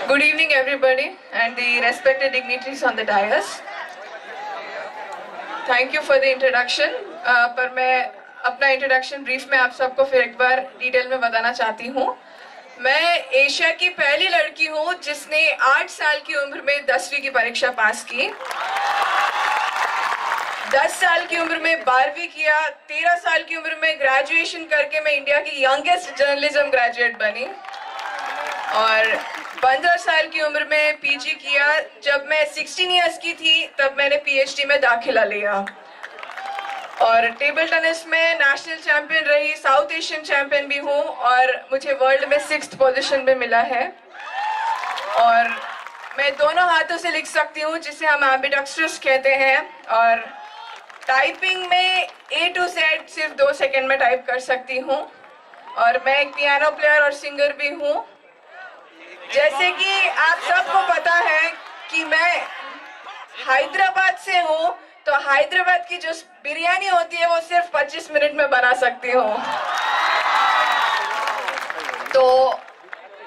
Good evening, everybody, and the respected dignitaries on the dais. Thank you for the introduction. पर मैं अपना introduction brief में आप सबको फिर एक बार डिटेल में बताना चाहती हूँ. मैं एशिया की पहली लड़की हूँ जिसने 8 साल की उम्र में 10वीं की परीक्षा पास की, 10 साल की उम्र में 12वीं किया, 13 साल की उम्र में ग्रेजुएशन करके मैं इंडिया की यंगेस्ट जर्नलिज्म ग्रेजुएट बनी और 15 साल की उम्र में पीजी किया. जब मैं 16 इयर्स की थी तब मैंने पीएचडी में दाखिला लिया और टेबल टेनिस में नेशनल चैंपियन रही, साउथ एशियन चैंपियन भी हूँ और मुझे वर्ल्ड में 6th पोजीशन पे मिला है. और मैं दोनों हाथों से लिख सकती हूँ जिसे हम एम्बिडेक्स्ट्रस कहते हैं, और टाइपिंग में A to Z सिर्फ 2 सेकंड में टाइप कर सकती हूँ. और मैं एक पियानो प्लेयर और सिंगर भी हूँ. जैसे कि आप सबको पता है कि मैं हैदराबाद से हूँ, तो हैदराबाद की जो बिरयानी होती है वो सिर्फ 25 मिनट में बना सकती हूँ. तो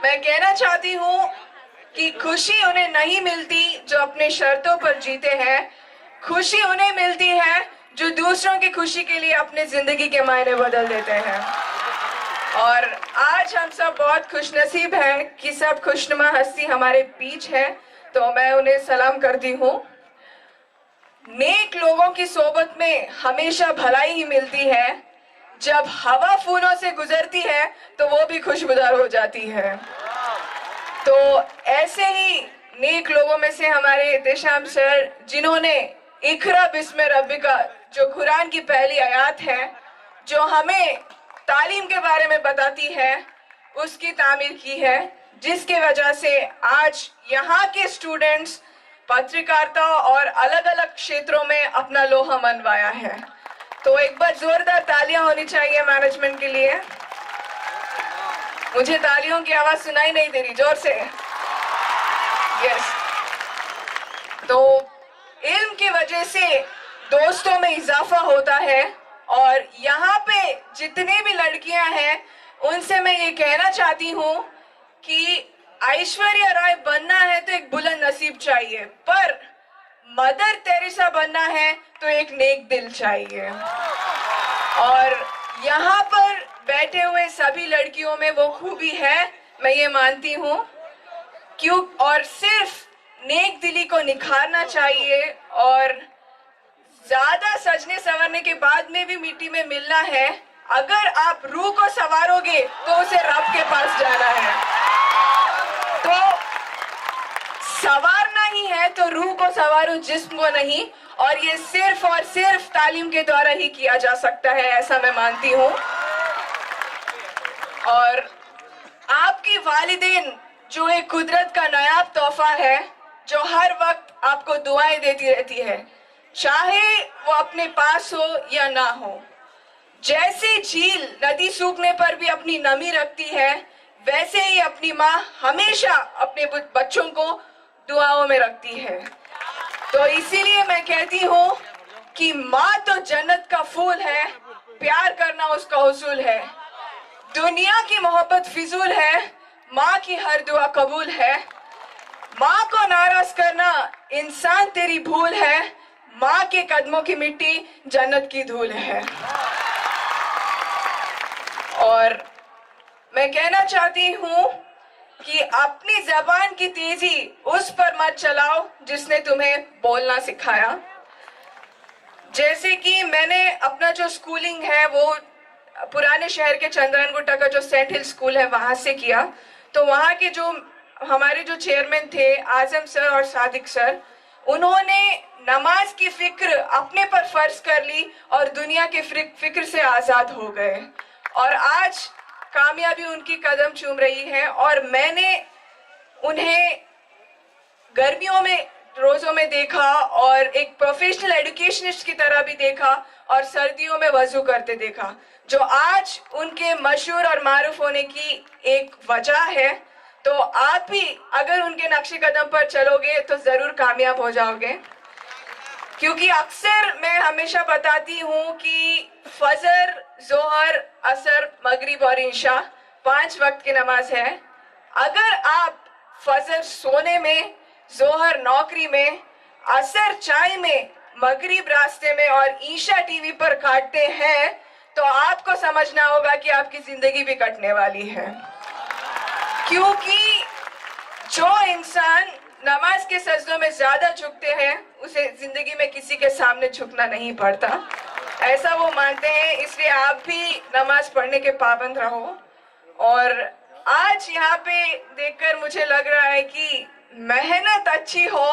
मैं कहना चाहती हूँ कि खुशी उन्हें नहीं मिलती जो अपने शर्तों पर जीते हैं, खुशी उन्हें मिलती है जो दूसरों की खुशी के लिए अपने जिंदगी के मायने बदल देते हैं. और आज हम सब बहुत खुशनसीब हैं कि सब खुशनुमा हस्ती हमारे बीच है, तो मैं उन्हें सलाम करती हूँ. नेक लोगों की सोबत में हमेशा भलाई ही मिलती है. जब हवा फूलों से गुजरती है तो वो भी खुशबूदार हो जाती है. तो ऐसे ही नेक लोगों में से हमारे एहतेशाम सर, जिन्होंने इकरा बिस्म रब्बिका जो कुरान की पहली आयत है जो हमें तालीम के बारे में बताती है, उसकी तामीर की है, जिसके वजह से आज यहाँ के स्टूडेंट्स पत्रकारिता और अलग अलग क्षेत्रों में अपना लोहा मनवाया है. तो एक बार जोरदार तालियां होनी चाहिए मैनेजमेंट के लिए. मुझे तालियों की आवाज सुनाई नहीं दे रही, जोर से. यस. तो इल्म की वजह से दोस्तों में इजाफा होता है, और यहाँ पे जितने भी लड़कियां हैं उनसे मैं ये कहना चाहती हूँ कि ऐश्वर्या राय बनना है तो एक बुलंद नसीब चाहिए, पर मदर तेरेसा बनना है तो एक नेक दिल चाहिए. और यहाँ पर बैठे हुए सभी लड़कियों में वो खूबी है, मैं ये मानती हूँ. क्यों? और सिर्फ नेक दिली को निखारना चाहिए, और ज्यादा सजने संवरने के बाद में भी मिट्टी में मिलना है. अगर आप रूह को संवारोगे तो उसे रब के पास जाना है. तो संवारना ही है तो रूह को संवारो, जिस्म को नहीं. और ये सिर्फ और सिर्फ तालीम के द्वारा ही किया जा सकता है, ऐसा मैं मानती हूँ. और आपकी वालिदैन जो एक कुदरत का नायाब तोहफा है, जो हर वक्त आपको दुआएं देती रहती है, चाहे वो अपने पास हो या ना हो. जैसे झील नदी सूखने पर भी अपनी नमी रखती है, वैसे ही अपनी माँ हमेशा अपने बच्चों को दुआओं में रखती है. तो इसीलिए मैं कहती हूँ कि माँ तो जन्नत का फूल है, प्यार करना उसका उसूल है. दुनिया की मोहब्बत फिजूल है, माँ की हर दुआ कबूल है. माँ को नाराज करना इंसान तेरी भूल है, माँ के कदमों की मिट्टी जन्नत की धूल है. और मैं कहना चाहती हूँ कि अपनी जबान की तेजी उस पर मत चलाओ जिसने तुम्हें बोलना सिखाया. जैसे कि मैंने अपना जो स्कूलिंग है वो पुराने शहर के चंद्रन गुट्टा का जो सेंट हिल स्कूल है वहां से किया. तो वहां के जो हमारे जो चेयरमैन थे आजम सर और सादिक सर, उन्होंने नमाज की फिक्र अपने पर फर्ज कर ली और दुनिया के फिक्र से आजाद हो गए. और आज कामयाबी उनकी कदम चूम रही है. और मैंने उन्हें गर्मियों में रोजों में देखा और एक प्रोफेशनल एजुकेशनिस्ट की तरह भी देखा, और सर्दियों में वजू करते देखा, जो आज उनके मशहूर और मारूफ होने की एक वजह है. तो आप भी अगर उनके नक्शे कदम पर चलोगे तो जरूर कामयाब हो जाओगे. क्योंकि अक्सर मैं हमेशा बताती हूँ कि फजर, जोहर, असर, मगरिब और इंशा 5 वक्त की नमाज है. अगर आप फजर सोने में, जोहर नौकरी में, असर चाय में, मगरिब रास्ते में और ईशा टीवी पर काटते हैं तो आपको समझना होगा कि आपकी जिंदगी भी कटने वाली है। क्योंकि जो इंसान नमाज के सजदों में ज्यादा झुकते हैं उसे जिंदगी में किसी के सामने झुकना नहीं पड़ता, ऐसा वो मानते हैं। इसलिए आप भी नमाज पढ़ने के पाबंद रहो। और आज यहाँ पे देखकर मुझे लग रहा है कि मेहनत अच्छी हो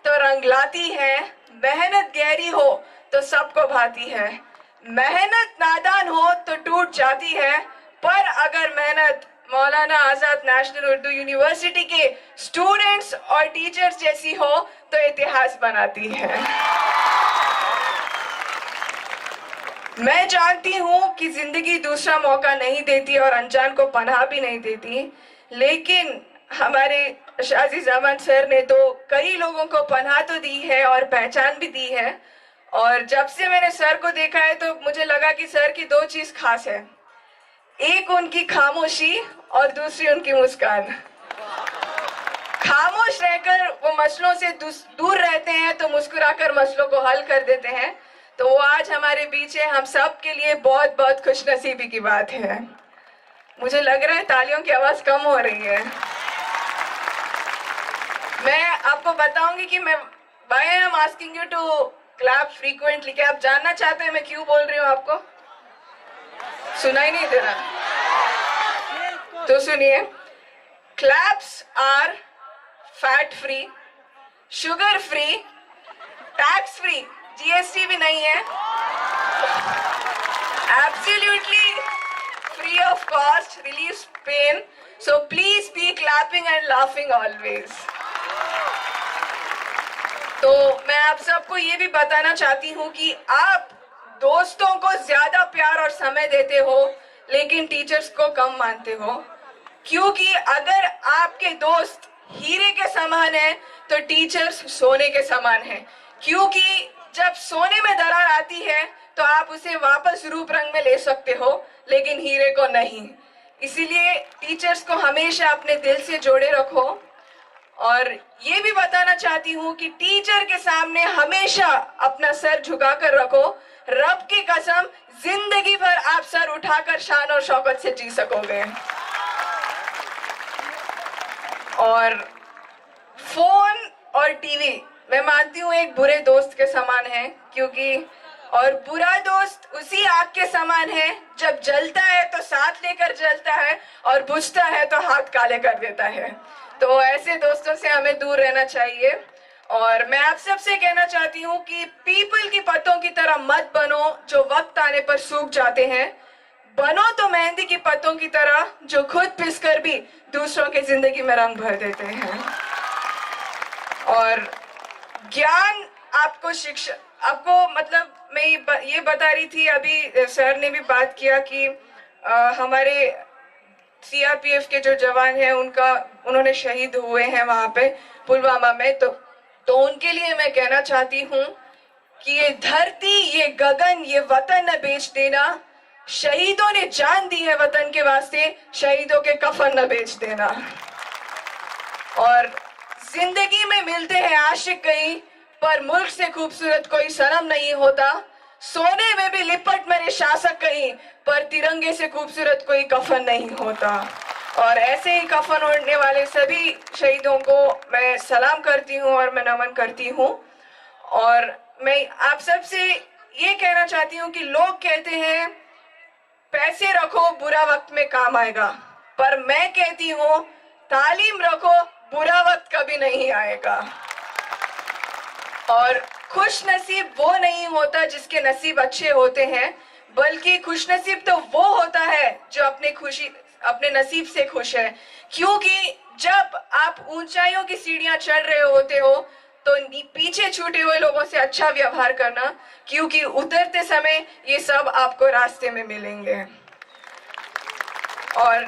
तो रंग लाती है, मेहनत गहरी हो तो सबको भाती है, मेहनत नादान हो तो टूट जाती है, पर अगर मेहनत मौलाना आजाद नेशनल उर्दू यूनिवर्सिटी के स्टूडेंट्स और टीचर्स जैसी हो तो इतिहास बनाती है। मैं जानती हूँ कि जिंदगी दूसरा मौका नहीं देती और अनजान को पनाह भी नहीं देती, लेकिन हमारे शाजी जमान सर ने तो कई लोगों को पनाह तो दी है और पहचान भी दी है। और जब से मैंने सर को देखा है तो मुझे लगा कि सर की दो चीज खास है, एक उनकी खामोशी और दूसरी उनकी मुस्कान। खामोश रहकर वो मसलों से दूर रहते हैं तो मुस्कुराकर मसलों को हल कर देते हैं। तो वो आज हमारे बीच है, हम सब के लिए बहुत बहुत खुशनसीबी की बात है। मुझे लग रहा है तालियों की आवाज कम हो रही है। मैं आपको बताऊंगी कि मैं why I am asking you to clap frequently. क्या आप जानना चाहते हैं मैं क्यों बोल रही हूँ? आपको सुनाई नहीं दे रहा तो सुनिए। Claps are fat free, sugar free, tax free, GST भी नहीं है, absolutely free of cost, relieves pain, so please be clapping and laughing always. तो मैं आप सबको ये भी बताना चाहती हूँ कि आप दोस्तों को ज्यादा प्यार और समय देते हो लेकिन टीचर्स को कम मानते हो, क्योंकि अगर आपके दोस्त हीरे के समान है तो टीचर्स सोने के समान है। क्योंकि जब सोने में दरार आती है तो आप उसे वापस रूप रंग में ले सकते हो लेकिन हीरे को नहीं। इसीलिए टीचर्स को हमेशा अपने दिल से जोड़े रखो। और ये भी बताना चाहती हूँ कि टीचर के सामने हमेशा अपना सर झुकाकर रखो। रब की कसम जिंदगी भर आप सर उठाकर शान और शौकत से जी सकोगे। और फोन और टीवी मैं मानती हूँ एक बुरे दोस्त के समान है, क्योंकि और बुरा दोस्त उसी आग के समान है, जब जलता है तो साथ लेकर जलता है और बुझता है तो हाथ काले कर देता है। तो ऐसे दोस्तों से हमें दूर रहना चाहिए। और मैं आप सबसे कहना चाहती हूँ कि पीपल की पत्तों की तरह मत बनो जो वक्त आने पर सूख जाते हैं, बनो तो मेहंदी की पत्तों की तरह जो खुद पिसकर भी दूसरों की जिंदगी में रंग भर देते हैं। और ज्ञान आपको शिक्षा आपको मतलब मैं ये बता रही थी, अभी सर ने भी बात किया कि हमारे सीआरपीएफ के जो जवान हैं उन्होंने शहीद हुए हैं वहां पे पुलवामा में। तो उनके लिए मैं कहना चाहती हूँ कि ये धरती, ये गगन, ये वतन न बेच देना। शहीदों ने जान दी है वतन के वास्ते, शहीदों के कफन न बेच देना। और जिंदगी में मिलते हैं आशिक कहीं, पर मुल्क से खूबसूरत कोई सनम नहीं होता। सोने में भी लिपट मेरे शासक कहीं, पर तिरंगे से खूबसूरत कोई कफन नहीं होता। और ऐसे ही कफन ओढ़ने वाले सभी शहीदों को मैं सलाम करती हूँ और मैं नमन करती हूँ। और मैं आप सबसे ये कहना चाहती हूँ कि लोग कहते हैं पैसे रखो बुरा वक्त में काम आएगा, पर मैं कहती हूँ तालीम रखो बुरा वक्त कभी नहीं आएगा। और खुश नसीब वो नहीं होता जिसके नसीब अच्छे होते हैं, बल्कि खुश नसीब तो वो होता है जो अपने नसीब से खुश है। क्योंकि जब आप ऊंचाइयों की सीढ़ियां चढ़ रहे होते हो तो पीछे छूटे हुए लोगों से अच्छा व्यवहार करना, क्योंकि उतरते समय ये सब आपको रास्ते में मिलेंगे। और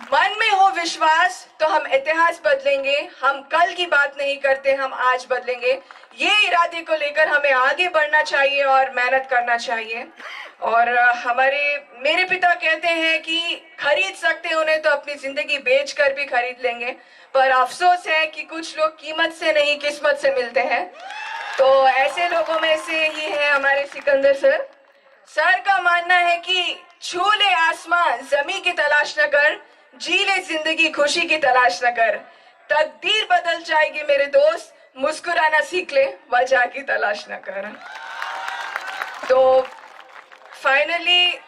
मन में हो विश्वास तो हम इतिहास बदलेंगे। हम कल की बात नहीं करते, हम आज बदलेंगे। ये इरादे को लेकर हमें आगे बढ़ना चाहिए और मेहनत करना चाहिए। और मेरे पिता कहते हैं कि खरीद सकते हैं उन्हें तो अपनी जिंदगी बेच कर भी खरीद लेंगे, पर अफसोस है कि कुछ लोग कीमत से नहीं किस्मत से मिलते हैं। तो ऐसे लोगों में से ही है हमारे सिकंदर सर। सर का मानना है कि छू ले आसमान जमी की तलाश न कर, जी ले जिंदगी खुशी की तलाश न कर, तकदीर बदल जाएगी मेरे दोस्त, मुस्कुराना सीख ले वजह की तलाश न कर। तो finally,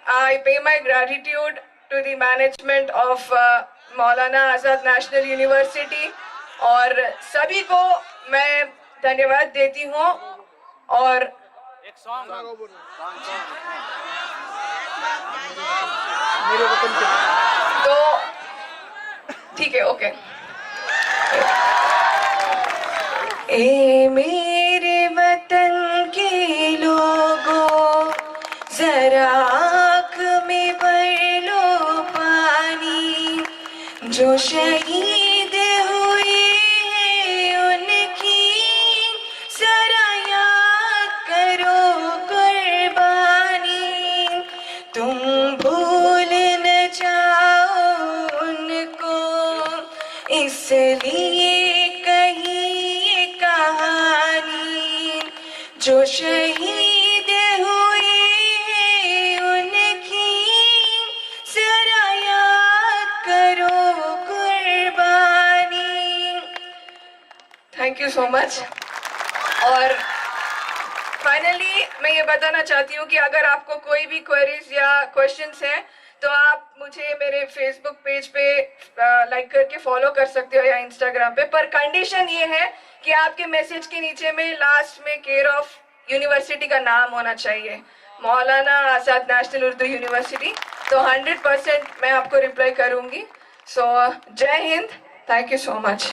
I pay my gratitude to the management of Maulana Azad national university और सभी को मैं धन्यवाद देती हूँ। और एक सॉन्ग तो ठीक है, ओके। ए मेरे वतन के लोगों, जरा आँख में भर लो पानी, जो शहीद हुए हैं उनकी जरा याद करो कुर्बानी, तुम भूल न जाओ उनको, इसलिए कही ये कहानी, जो शहीद हुए हैं उनकी जरा याद करो कुर्बानी। Thank you so much. और फाइनली मैं ये बताना चाहती हूँ कि अगर आपको कोई भी क्वेरीज या क्वेश्चंस हैं तो आप मुझे मेरे फेसबुक पेज पे लाइक करके फॉलो कर सकते हो या इंस्टाग्राम पे, पर कंडीशन ये है कि आपके मैसेज के नीचे में लास्ट में केयर ऑफ यूनिवर्सिटी का नाम होना चाहिए, मौलाना आजाद नेशनल उर्दू यूनिवर्सिटी। तो 100% मैं आपको रिप्लाई करूंगी। सो जय Hind, thank you so much.